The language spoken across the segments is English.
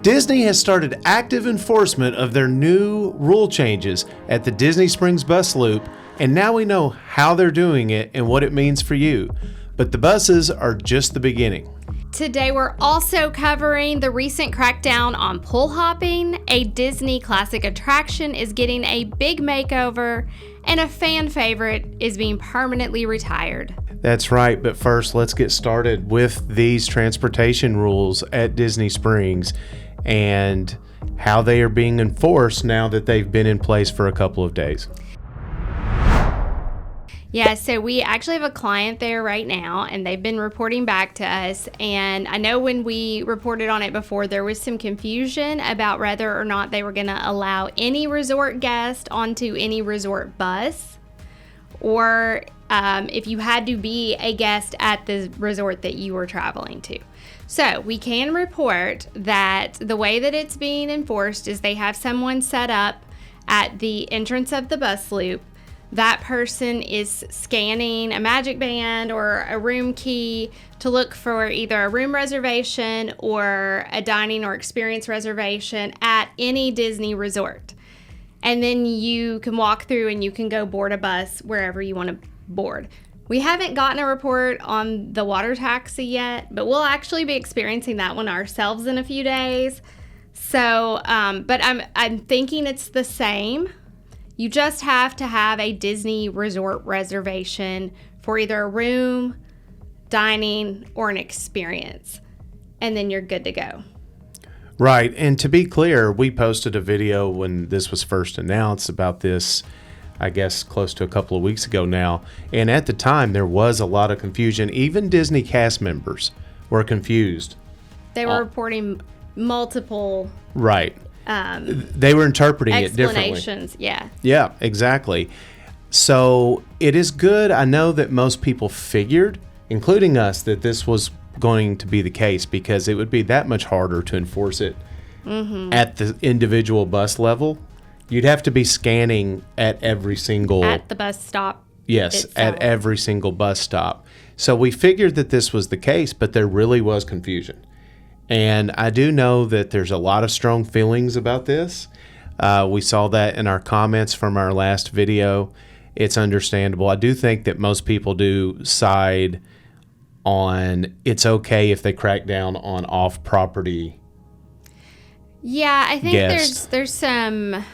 Disney has started active enforcement of their new rule changes at the Disney Springs bus loop, and now we know how they're doing it and what it means for you. But the buses are just the beginning. Today we're also covering the recent crackdown on pool hopping, a Disney classic attraction is getting a big makeover, and a fan favorite is being permanently retired. That's right, but first let's get started with these transportation rules at Disney Springs and how they are being enforced now that they've been in place for a couple of days. Yeah, so we actually have a client there right now, and they've been reporting back to us. And I know when we reported on it before, there was some confusion about whether or not they were going to allow any resort guest onto any resort bus, or if you had to be a guest at the resort that you were traveling to. So we can report that the way that it's being enforced is they have someone set up at the entrance of the bus loop. That person is scanning a magic band or a room key to look for either a room reservation or a dining or experience reservation at any Disney resort. And then you can walk through and you can go board a bus wherever you want to board. We haven't gotten a report on the water taxi yet, but we'll actually be experiencing that one ourselves in a few days. So, but I'm thinking it's the same. You just have to have a Disney resort reservation for either a room, dining, or an experience, and then you're good to go. Right, and to be clear, we posted a video when this was first announced about this, I guess close to a couple of weeks ago now, and at the time there was a lot of confusion. Even Disney cast members were confused. They were reporting multiple... Right. They were interpreting it differently. Explanations, yeah. Yeah, exactly. So it is good. I know that most people figured, including us, that this was going to be the case because it would be that much harder to enforce it at the individual bus level. You'd have to be scanning at every single... At the bus stop. Yes, itself. at every single bus stop. So we figured that this was the case, but there really was confusion. And I do know that there's a lot of strong feelings about this. We saw that in our comments from our last video. It's understandable. I do think that most people do side on it's okay if they crack down on off-property. Yeah, I think guests. there's some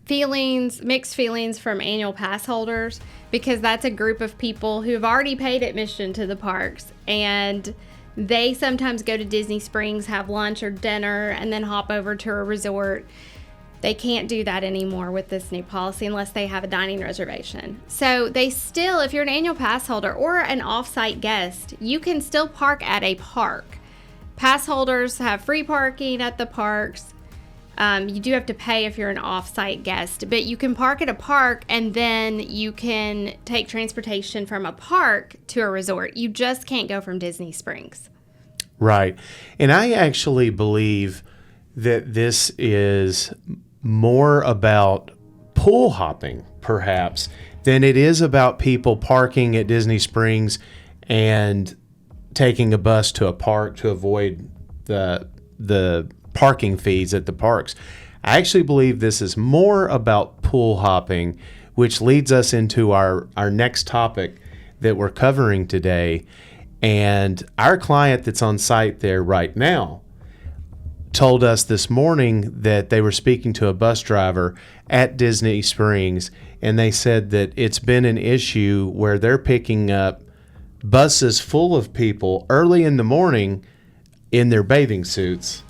mixed feelings from annual pass holders, because that's a group of people who have already paid admission to the parks, and they sometimes go to Disney Springs, have lunch or dinner, and then hop over to a resort. They can't do that anymore with this new policy unless they have a dining reservation. So they still, if you're an annual pass holder or an off-site guest, you can still park at a park. Pass holders have free parking at the parks. You do have to pay if you're an off-site guest, but you can park at a park and then you can take transportation from a park to a resort. You just can't go from Disney Springs. Right. And I actually believe that this is more about pool hopping, perhaps, than it is about people parking at Disney Springs and taking a bus to a park to avoid the parking fees at the parks. I actually believe this is more about pool hopping, which leads us into our next topic that we're covering today. And our client that's on site there right now told us this morning that they were speaking to a bus driver at Disney Springs, and they said that it's been an issue where they're picking up buses full of people early in the morning in their bathing suits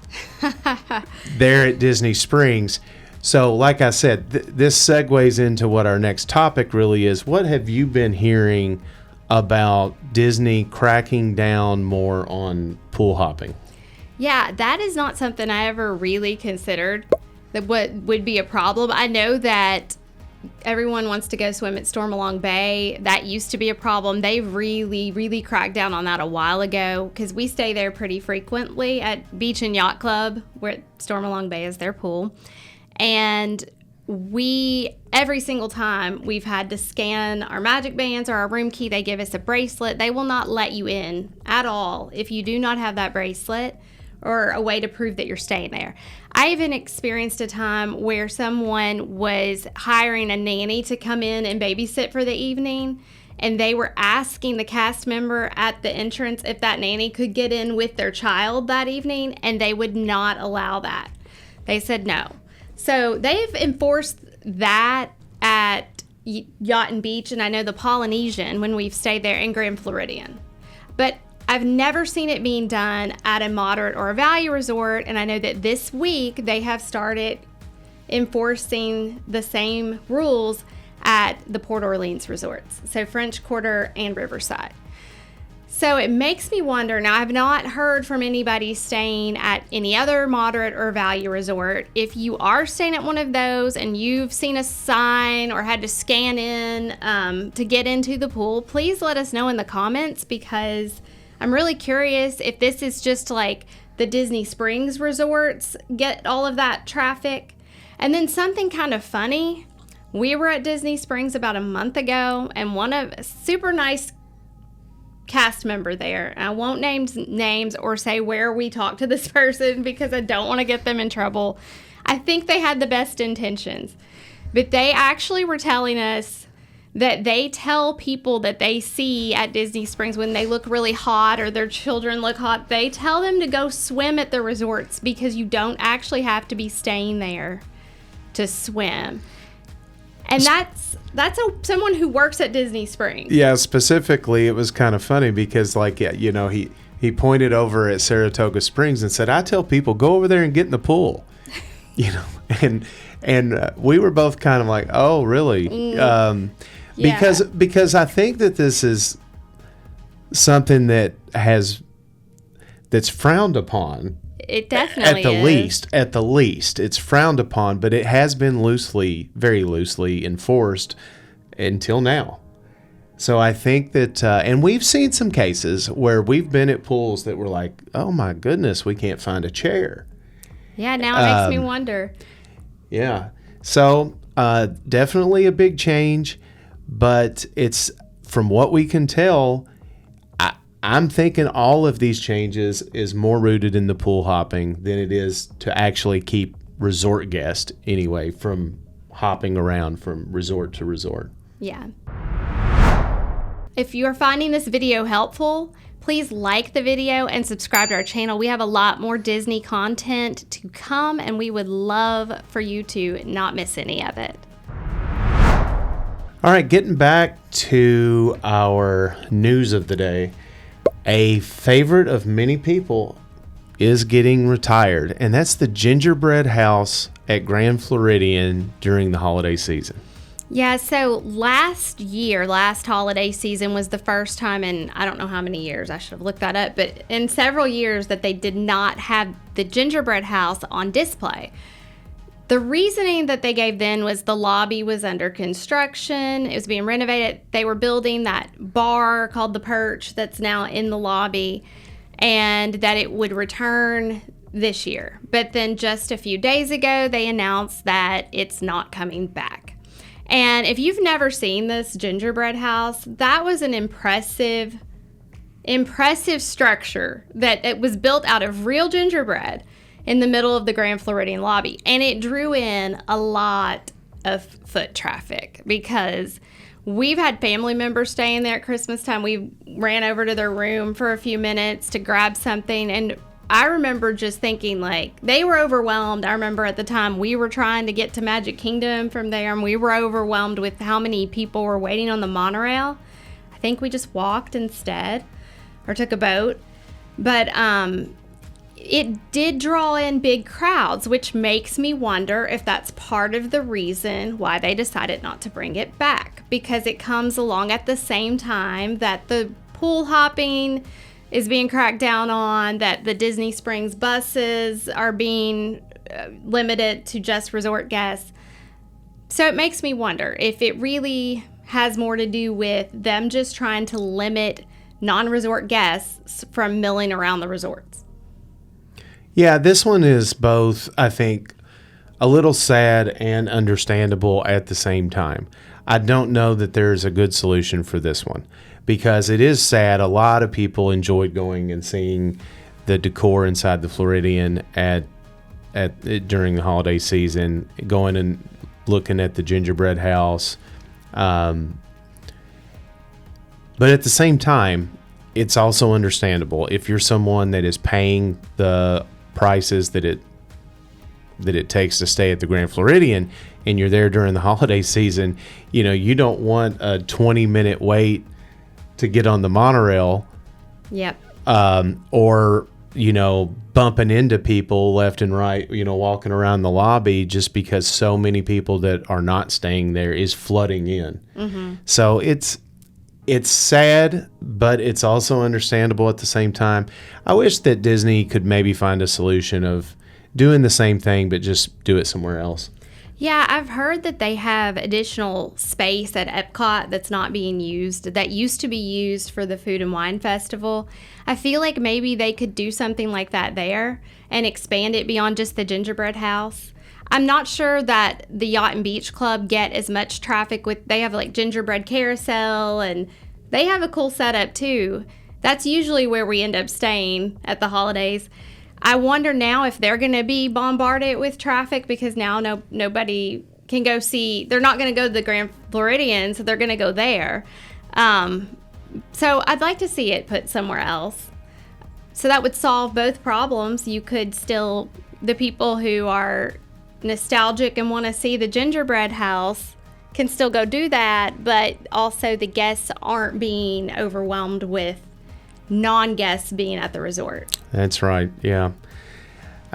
there at Disney Springs. So like I said, this segues into what our next topic really is. What have you been hearing about Disney cracking down more on pool hopping? Yeah, that is not something I ever really considered that would be a problem. I know that everyone wants to go swim at Stormalong Bay. That used to be a problem. They really, really cracked down on that a while ago, because we stay there pretty frequently at Beach and Yacht Club, where Stormalong Bay is their pool. And every single time we've had to scan our magic bands or our room key, they give us a bracelet. They will not let you in at all if you do not have that bracelet, or a way to prove that you're staying there. I even experienced a time where someone was hiring a nanny to come in and babysit for the evening, and they were asking the cast member at the entrance if that nanny could get in with their child that evening, and they would not allow that. They said no. So they've enforced that at Yacht and Beach, and I know the Polynesian when we've stayed there, in Grand Floridian. But I've never seen it being done at a moderate or a value resort, and I know that this week they have started enforcing the same rules at the Port Orleans resorts, so French Quarter and Riverside. So it makes me wonder, now I've not heard from anybody staying at any other moderate or value resort. If you are staying at one of those and you've seen a sign or had to scan in to get into the pool, please let us know in the comments, because I'm really curious if this is just like the Disney Springs resorts get all of that traffic. And then something kind of funny, we were at Disney Springs about a month ago, and a super nice cast member there, and I won't name names or say where we talked to this person because I don't want to get them in trouble. I think they had the best intentions, but they actually were telling us that they tell people that they see at Disney Springs when they look really hot or their children look hot, they tell them to go swim at the resorts because you don't actually have to be staying there to swim. And that's someone who works at Disney Springs. Yeah, specifically, it was kind of funny because, like, you know, he pointed over at Saratoga Springs and said, "I tell people, go over there and get in the pool." You know, and we were both kind of like, "Oh, really?" Because I think that this is something that's frowned upon. It definitely at the least, it's frowned upon, but it has been very loosely enforced until now. So I think that, and we've seen some cases where we've been at pools that were like, "Oh my goodness, we can't find a chair." Yeah, now it makes me wonder. Yeah, so definitely a big change, but it's, from what we can tell, I'm thinking all of these changes is more rooted in the pool hopping than it is to actually keep resort guests, anyway, from hopping around from resort to resort. Yeah. If you are finding this video helpful, please like the video and subscribe to our channel. We have a lot more Disney content to come, and we would love for you to not miss any of it. All right, getting back to our news of the day. A favorite of many people is getting retired, and that's the Gingerbread house at Grand Floridian during the holiday season. Yeah, so last holiday season was the first time in I don't know how many years, I should have looked that up, but in several years that they did not have the Gingerbread house on display. The reasoning that they gave then was the lobby was under construction. It was being renovated. They were building that bar called the Perch that's now in the lobby, and that it would return this year. But then just a few days ago, they announced that it's not coming back. And if you've never seen this Gingerbread house, that was an impressive structure that it was built out of real gingerbread in the middle of the Grand Floridian lobby. And it drew in a lot of foot traffic because we've had family members staying there at Christmas time. We ran over to their room for a few minutes to grab something. And I remember just thinking, like, they were overwhelmed. I remember at the time we were trying to get to Magic Kingdom from there, and we were overwhelmed with how many people were waiting on the monorail. I think we just walked instead or took a boat. But it did draw in big crowds, which makes me wonder if that's part of the reason why they decided not to bring it back, because it comes along at the same time that the pool hopping is being cracked down on, that the Disney Springs buses are being limited to just resort guests. So it makes me wonder if it really has more to do with them just trying to limit non-resort guests from milling around the resorts. Yeah, this one is both, I think, a little sad and understandable at the same time. I don't know that there's a good solution for this one because it is sad. A lot of people enjoyed going and seeing the decor inside the Floridian during the holiday season, going and looking at the gingerbread house. But at the same time, it's also understandable if you're someone that is paying the prices that it takes to stay at the Grand Floridian, and you're there during the holiday season. You don't want a 20-minute wait to get on the monorail. Yep. Or bumping into people left and right, walking around the lobby, just because so many people that are not staying there is flooding in. Mm-hmm. So it's sad, but it's also understandable at the same time. I wish that Disney could maybe find a solution of doing the same thing, but just do it somewhere else. Yeah, I've heard that they have additional space at Epcot that's not being used, that used to be used for the Food and Wine Festival. I feel like maybe they could do something like that there and expand it beyond just the Gingerbread house. I'm not sure that the Yacht and Beach Club get as much traffic they have like Gingerbread Carousel, and they have a cool setup too. That's usually where we end up staying at the holidays. I wonder now if they're going to be bombarded with traffic, because now nobody can go see. They're not going to go to the Grand Floridian, so they're going to go there. So I'd like to see it put somewhere else. So that would solve both problems. You could still, the people who are nostalgic and want to see the Gingerbread house can still go do that, but also the guests aren't being overwhelmed with non-guests being at the resort. That's right. Yeah.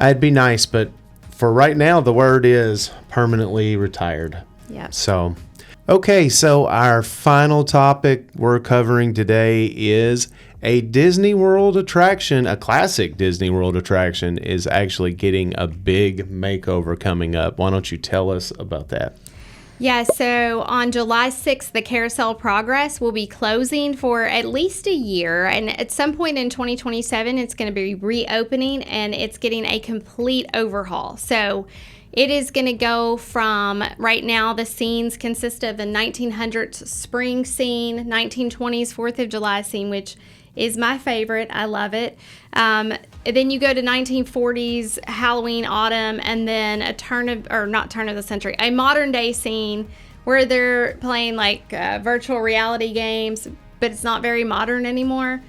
It'd be nice, but for right now, the word is permanently retired. Yeah. So, okay. So our final topic we're covering today is a Disney World attraction. A classic Disney World attraction is actually getting a big makeover coming up. Why don't you tell us about that? Yeah, so on July 6th, the Carousel of Progress will be closing for at least a year. And at some point in 2027, it's going to be reopening, and it's getting a complete overhaul. So it is going to go from, right now, the scenes consist of the 1900s spring scene, 1920s 4th of July scene, which is my favorite. I love it. Then you go to 1940s Halloween autumn, and then a modern day scene where they're playing like virtual reality games, but it's not very modern anymore.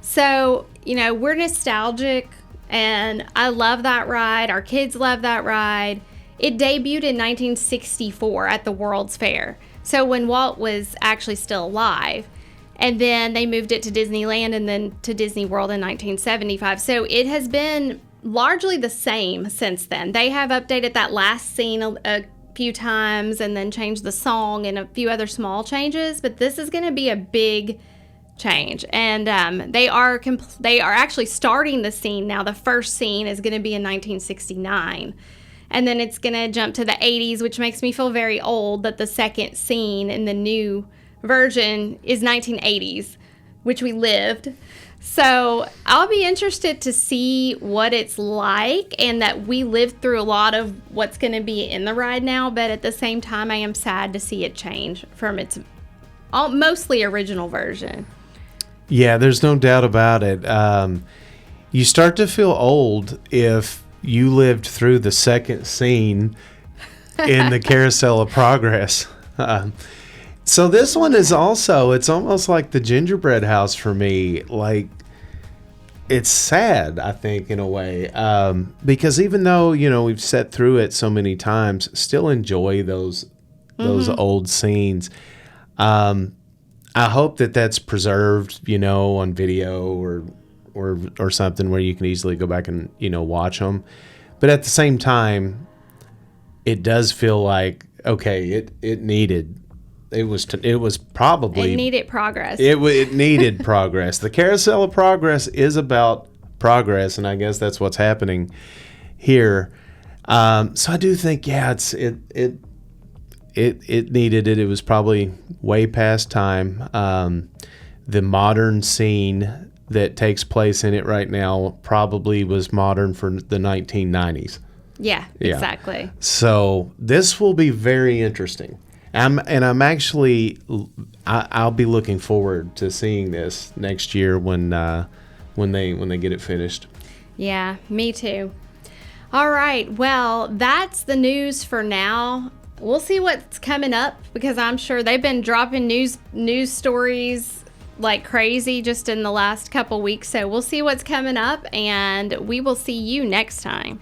So, we're nostalgic, and I love that ride. Our kids love that ride. It debuted in 1964 at the World's Fair. So when Walt was actually still alive. And then they moved it to Disneyland and then to Disney World in 1975. So it has been largely the same since then. They have updated that last scene a few times and then changed the song and a few other small changes. But this is going to be a big change. And they are actually starting the scene now. The first scene is going to be in 1969. And then it's going to jump to the 80s, which makes me feel very old that the second scene in the new version is 1980s, which we lived. So I'll be interested to see what it's like, and that we lived through a lot of what's going to be in the ride now, but at the same time I am sad to see it change from its mostly original version. Yeah, there's no doubt about it. You start to feel old if you lived through the second scene in the Carousel of Progress. So this one is also, it's almost like the Gingerbread house for me. Like, it's sad, I think, in a way, because even though, we've sat through it so many times, still enjoy those old scenes. I hope that that's preserved, on video or something where you can easily go back and, watch them. But at the same time, it does feel like, okay, it needed progress. It needed progress. The Carousel of Progress is about progress, and I guess that's what's happening here. So I do think, yeah, it needed it. It was probably way past time. The modern scene that takes place in it right now probably was modern for the 1990s. Yeah, exactly. So this will be very interesting. I'll be looking forward to seeing this next year when when they get it finished. Yeah, me too. All right. Well, that's the news for now. We'll see what's coming up because I'm sure they've been dropping news stories like crazy just in the last couple weeks. So we'll see what's coming up, and we will see you next time.